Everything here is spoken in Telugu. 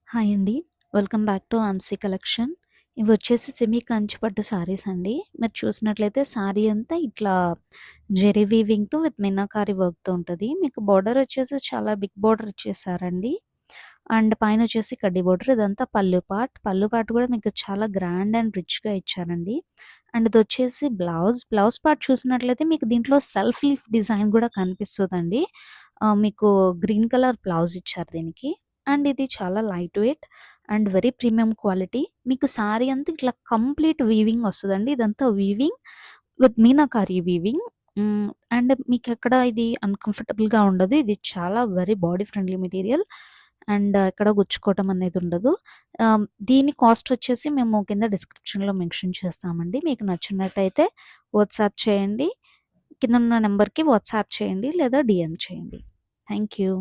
హాయ్ అండి. Welcome back to Amsi collection. ఇవొచ్చేసి సెమీ కంచి పట్టు సారీస్ అండి. మీరు చూసినట్లయితే సారీ అంతా ఇట్లా జెరీ వీవింగ్‌తో విత్ మీనాకారి వర్క్‌తో ఉంటది. మీకు బోర్డర్ వచ్చేసి చాలా బిగ్ బోర్డర్ ఇచ్చేసారండి. అండ్ పైనొచ్చేసి కడ్డీ బోర్డర్. ఇదంతా పల్లు పార్ట్. పల్లు పార్ట్ కూడా మీకు చాలా గ్రాండ్ అండ్ రిచ్‌గా ఇచ్చారండి. అండ్ ఇదొచ్చేసి బ్లౌజ్. బ్లౌజ్ పార్ట్ చూసినట్లయితే మీకు దీంట్లో సెల్ఫ్ లీఫ్ డిజైన్ కూడా కనిపిస్తదండి. మీకు గ్రీన్ కలర్ బ్లౌజ్ ఇచ్చారు దీనికి. అండ్ ఇది చాలా light weight and very premium quality. మీకు సారీ అంతా ఇట్లా కంప్లీట్ వీవింగ్ వస్తదండి. ఇదంతా వీవింగ్ విత్ మీనాకారి వీవింగ్. హ్మ్. అండ్ మీకెక్కడ ఇది అన్‌కంఫర్టబుల్‌గా ఉండదు. ఇది చాలా very body friendly material. And ఎక్కడ గుచ్చుకోవటం అనేది ఉండదు. దీని కాస్ట్ వచ్చేసి మేము కింద డిస్క్రిప్షన్‌లో మెన్షన్ చేస్తామండి. మీకు నచ్చినట్టయితే వాట్సాప్ చేయండి. కిందున్న నంబర్‌కి వాట్సాప్ చేయండి లేదా డీఎం చేయండి. Thank you.